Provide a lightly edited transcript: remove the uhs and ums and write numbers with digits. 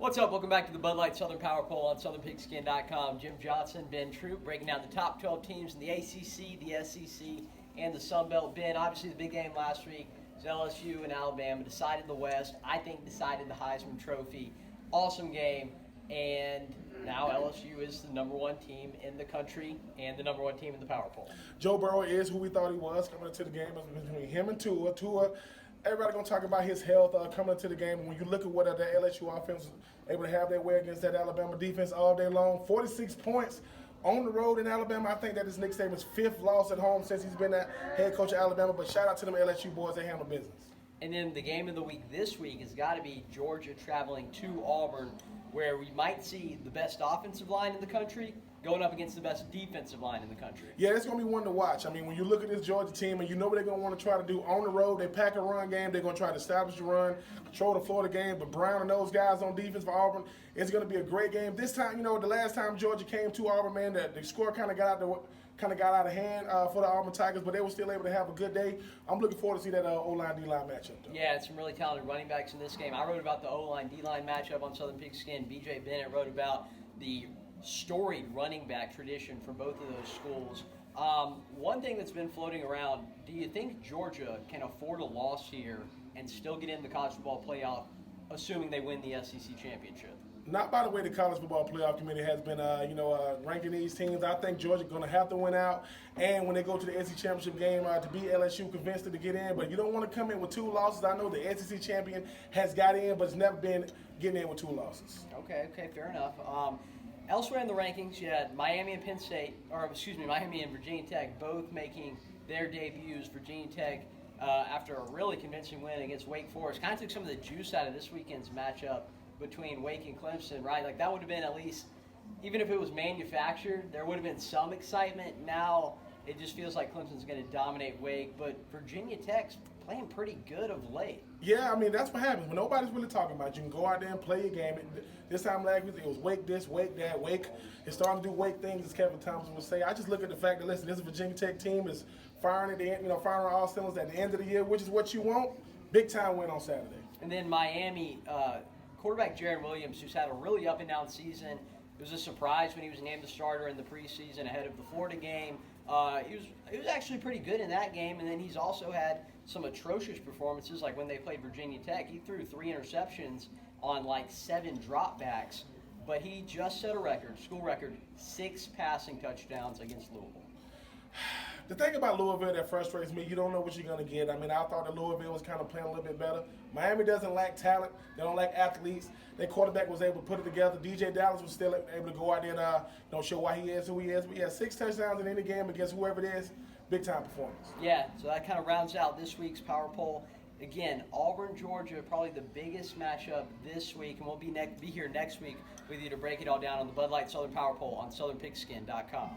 What's up? Welcome back to the Bud Light Southern Power Poll on SouthernPigskin.com. Jim Johnson, Ben Troop, breaking down the top 12 teams in the ACC, the SEC, and the Sun Belt. Ben, obviously the big game last week was LSU and Alabama. Decided the West. I think decided the Heisman Trophy. Awesome game. And now LSU is the number one team in the country and the number one team in the Power Poll. Joe Burrow is who we thought he was coming into the game. Between him and Tua, everybody gonna talk about his health coming into the game. When you look at what the LSU offense was able to have their way against that Alabama defense all day long, 46 points on the road in Alabama. I think that is Nick Saban's fifth loss at home since he's been the head coach of Alabama. But shout out to them LSU boys; they handle business. And then the game of the week this week has got to be Georgia traveling to Auburn, where we might see the best offensive line in the country going up against the best defensive line in the country. Yeah, it's going to be one to watch. I mean, when you look at this Georgia team and you know what they're going to want to try to do on the road, they pack a run game. They're going to try to establish the run, control the floor of the game. But Brown and those guys on defense for Auburn, it's going to be a great game. This time, the last time Georgia came to Auburn, man, the score kind of got out of hand for the Auburn Tigers, but they were still able to have a good day. I'm looking forward to see that O-line, D-line matchup, though. Yeah, it's some really talented running backs in this game. I wrote about the O-line, D-line matchup on Southern Pigskin. BJ Bennett wrote about the storied running back tradition for both of those schools. One thing that's been floating around, do you think Georgia can afford a loss here and still get in the college football playoff, assuming they win the SEC championship? Not by the way the college football playoff committee has been, ranking these teams. I think Georgia's going to have to win out. And when they go to the SEC championship game to beat LSU, convinced them to get in. But you don't want to come in with two losses. I know the SEC champion has got in, but it's never been getting in with two losses. Okay, fair enough. Elsewhere in the rankings, you had Miami and Miami and Virginia Tech both making their debuts. Virginia Tech, after a really convincing win against Wake Forest, kind of took some of the juice out of this weekend's matchup between Wake and Clemson, right? Like that would have been at least, even if it was manufactured, there would have been some excitement. Now it just feels like Clemson's going to dominate Wake, but Virginia Tech's playing pretty good of late. Yeah, I mean, that's what happens when nobody's really talking about you. You can go out there and play your game. This time last week, it was Wake this, Wake that, Wake is starting to do Wake things, as Kevin Thompson would say. I just look at the fact that, listen, this Virginia Tech team is firing at the end, firing on all cylinders at the end of the year, which is what you want. Big time win on Saturday. And then Miami, quarterback Jaron Williams, who's had a really up and down season. It was a surprise when he was named the starter in the preseason ahead of the Florida game. He was actually pretty good in that game, and then he's also had some atrocious performances, like when they played Virginia Tech. He threw 3 interceptions on like 7 dropbacks, but he just set a school record, 6 passing touchdowns against Louisville. The thing about Louisville that frustrates me, you don't know what you're going to get. I mean, I thought that Louisville was kind of playing a little bit better. Miami doesn't lack talent. They don't lack athletes. Their quarterback was able to put it together. DJ Dallas was still able to go out there and show why he is who he is. But he had 6 touchdowns in any game against whoever it is. Big time performance. Yeah, so that kind of rounds out this week's Power Poll. Again, Auburn, Georgia, probably the biggest matchup this week, and we'll be here next week with you to break it all down on the Bud Light Southern Power Poll on SouthernPigskin.com.